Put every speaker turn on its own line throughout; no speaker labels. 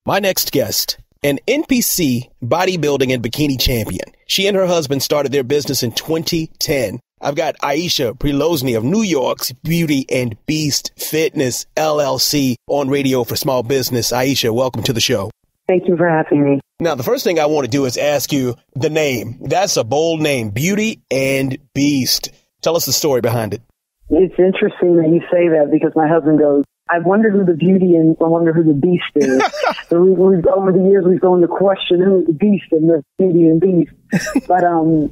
My next guest, an NPC bodybuilding and bikini champion. She and her husband started their business in 2010. I've got Aisha Prilozny of New York's Beauty and Beast Fitness LLC on radio for small business. Aisha, welcome to the show.
Thank you for having me.
Now, the first thing I want to do is ask you the name. That's a bold name, Beauty and Beast. Tell us the story behind it.
It's interesting that you say that because my husband goes, I wonder who the beauty and I wonder who the beast is. So over the years, we've gone to question who the beast and the beauty and beast. But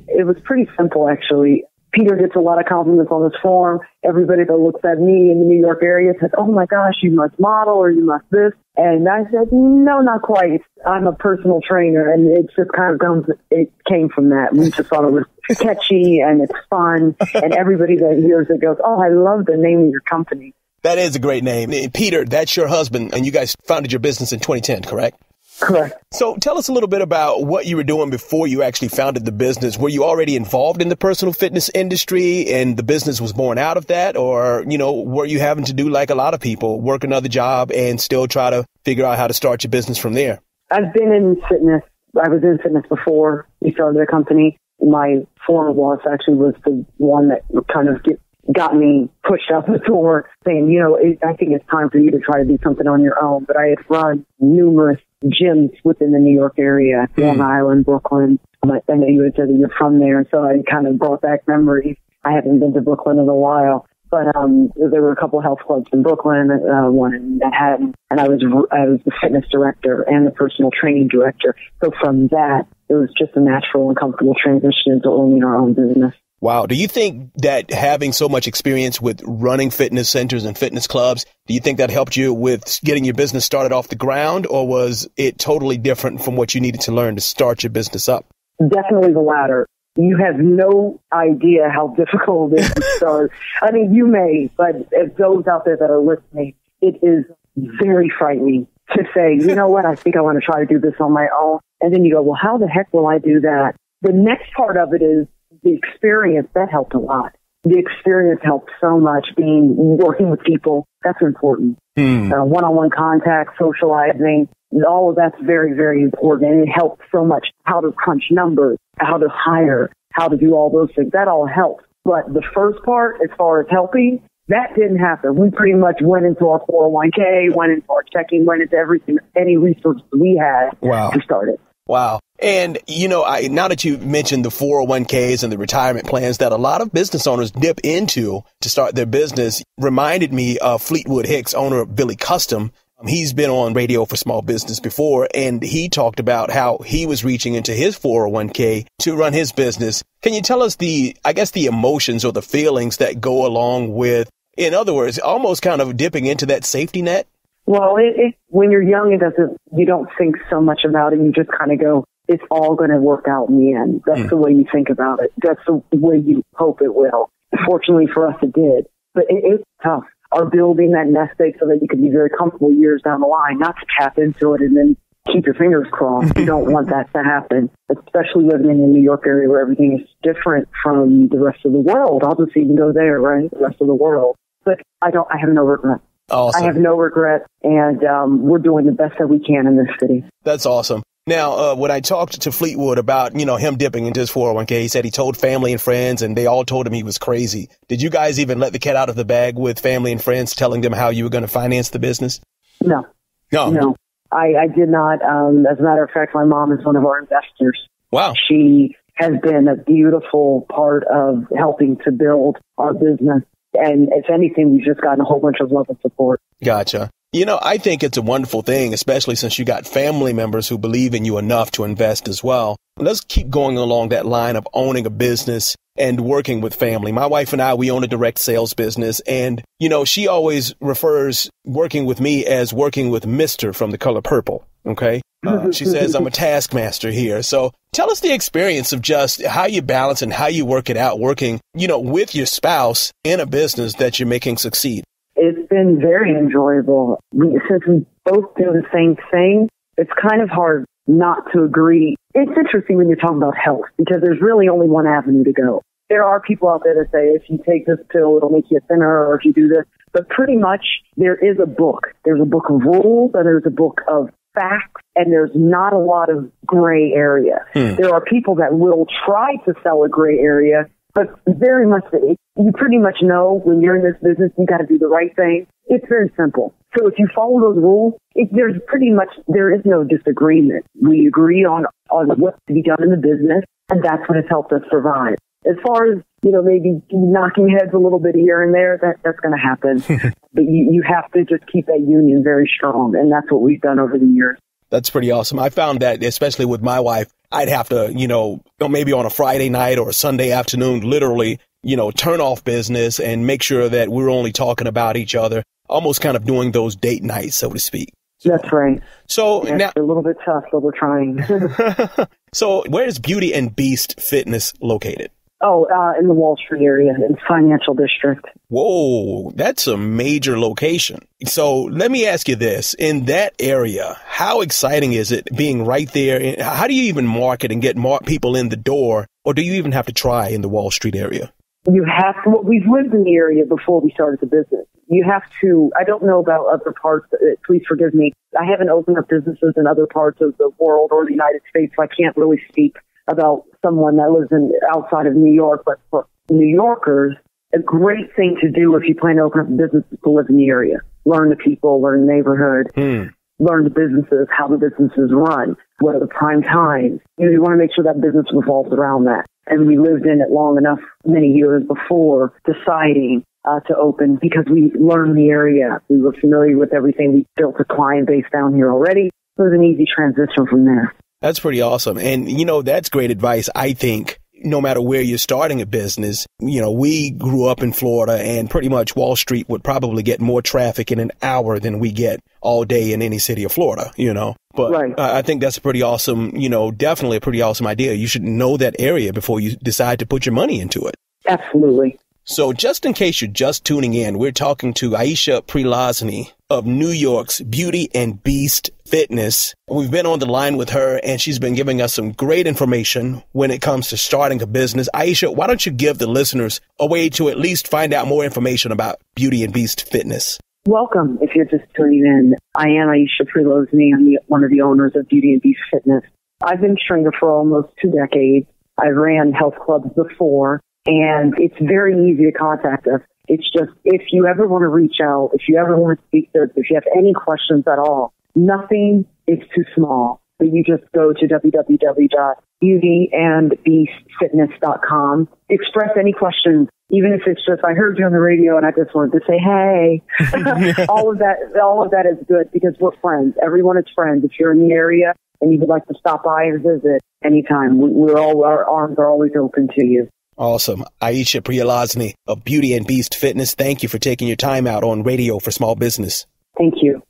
it was pretty simple, actually. Peter gets a lot of compliments on his form. Everybody that looks at me in the New York area says, oh my gosh, you must model or you must this. And I said, no, not quite. I'm a personal trainer. And it just kind of it came from that. We just thought it was catchy and it's fun. And everybody that hears it goes, oh, I love the name of your company.
That is a great name. Peter, that's your husband, and you guys founded your business in 2010, correct?
Correct.
So tell us a little bit about what you were doing before you actually founded the business. Were you already involved in the personal fitness industry and the business was born out of that? Or, were you having to do like a lot of people, work another job and still try to figure out how to start your business from there?
I've been in fitness. I was in fitness before we started the company. My former boss actually was the one that kind of got me pushed out the door saying, I think it's time for you to try to do something on your own. But I had run numerous gyms within the New York area, Long Island, Brooklyn. I know you had said that you're from there, so I kind of brought back memories. I haven't been to Brooklyn in a while, but there were a couple of health clubs in Brooklyn, one in Manhattan, and I was the fitness director and the personal training director. So from that, it was just a natural and comfortable transition into owning our own business.
Wow. Do you think that having so much experience with running fitness centers and fitness clubs, do you think that helped you with getting your business started off the ground, or was it totally different from what you needed to learn to start your business up?
Definitely the latter. You have no idea how difficult it is to start. I mean, you may, but if those out there that are listening, it is very frightening to say, you know what, I think I want to try to do this on my own. And then you go, well, how the heck will I do that? The next part of it is the experience. That helped a lot. The experience helped so much. Working with people, that's important. One-on-one contact, socializing, all of that's very, very important. And it helped so much. How to crunch numbers, how to hire, how to do all those things. That all helps. But the first part, as far as helping, that didn't happen. We pretty much went into our 401k, went into our checking, went into everything, any resources we had to start it.
Wow. And, now that you mentioned the 401ks and the retirement plans that a lot of business owners dip into to start their business, reminded me of Fleetwood Hicks, owner of Billy Custom. He's been on radio for small business before, and he talked about how he was reaching into his 401k to run his business. Can you tell us the emotions or the feelings that go along with, in other words, almost kind of dipping into that safety net?
Well, when you're young, you don't think so much about it. You just kind of go, it's all going to work out in the end. That's the way you think about it. That's the way you hope it will. Fortunately for us, it did. But it's tough. Our building that nest egg so that you can be very comfortable years down the line, not to tap into it and then keep your fingers crossed. You don't want that to happen, especially living in the New York area where everything is different from the rest of the world. I'll just even go there, right? The rest of the world. But I have no regret.
Awesome.
I have no regret, and we're doing the best that we can in this city.
That's awesome. Now, when I talked to Fleetwood about, him dipping into his 401k, he said he told family and friends, and they all told him he was crazy. Did you guys even let the cat out of the bag with family and friends, telling them how you were going to finance the business?
No. I did not. As a matter of fact, my mom is one of our investors.
Wow.
She has been a beautiful part of helping to build our business. And if anything, we've just gotten a whole bunch of love and support.
Gotcha. I think it's a wonderful thing, especially since you got family members who believe in you enough to invest as well. Let's keep going along that line of owning a business and working with family. My wife and I, we own a direct sales business. And, she always refers working with me as working with Mr. from The Color Purple. Okay. She says I'm a taskmaster here. So tell us the experience of just how you balance and how you work it out, working, with your spouse in a business that you're making succeed.
It's been very enjoyable. Since we both do the same thing, it's kind of hard not to agree. It's interesting when you're talking about health because there's really only one avenue to go. There are people out there that say, if you take this pill, it'll make you thinner, or if you do this. But pretty much there is a book. There's a book of rules and there's a book of facts and there's not a lot of gray area. There are people that will try to sell a gray area, but very much, you pretty much know when you're in this business, you got to do the right thing. It's very simple. So if you follow those rules, there is no disagreement. We agree on what's to be done in the business, and that's what has helped us survive. As far as, maybe knocking heads a little bit here and there, that's going to happen. But you have to just keep that union very strong, and that's what we've done over the years.
That's pretty awesome. I found that, especially with my wife, I'd have to, maybe on a Friday night or a Sunday afternoon, literally, turn off business and make sure that we're only talking about each other, almost kind of doing those date nights, so to speak.
That's right.
So
now, it's a little bit tough, but we're trying.
So where is Beauty and Beast Fitness located?
Oh, in the Wall Street area, in Financial District.
Whoa, that's a major location. So let me ask you this. In that area, how exciting is it being right there? How do you even market and get more people in the door? Or do you even have to try in the Wall Street area?
You have to. Well, we've lived in the area before we started the business. You have to. I don't know about other parts. Please forgive me. I haven't opened up businesses in other parts of the world or the United States, so I can't really speak about someone that lives outside of New York. But for New Yorkers, a great thing to do if you plan to open up a business is to live in the area. Learn the people, learn the neighborhood, learn the businesses, how the businesses run, what are the prime times. You want to make sure that business revolves around that. And we lived in it long enough, many years before deciding to open, because we learned the area. We were familiar with everything. We built a client base down here already. It was an easy transition from there.
That's pretty awesome. And, that's great advice. I think no matter where you're starting a business, we grew up in Florida, and pretty much Wall Street would probably get more traffic in an hour than we get all day in any city of Florida, But right. I think that's a pretty awesome, definitely a pretty awesome idea. You should know that area before you decide to put your money into it.
Absolutely.
So just in case you're just tuning in, we're talking to Aisha Prilazny of New York's Beauty and Beast Fitness. We've been on the line with her, and she's been giving us some great information when it comes to starting a business. Aisha, why don't you give the listeners a way to at least find out more information about Beauty and Beast Fitness?
Welcome. If you're just tuning in, I am Aisha Prilazny. I'm one of the owners of Beauty and Beast Fitness. I've been a trainer for almost 2 decades. I ran health clubs before. And it's very easy to contact us. It's just, if you ever want to reach out, if you ever want to speak to us, if you have any questions at all, nothing is too small. But you just go to www.beautyandbeastfitness.com. Express any questions, even if it's just, I heard you on the radio and I just wanted to say, hey. all of that is good because we're friends. Everyone is friends. If you're in the area and you would like to stop by and visit anytime, our arms are always open to you.
Awesome. Aisha Prilazny of Beauty and Beast Fitness, thank you for taking your time out on Radio for Small Business.
Thank you.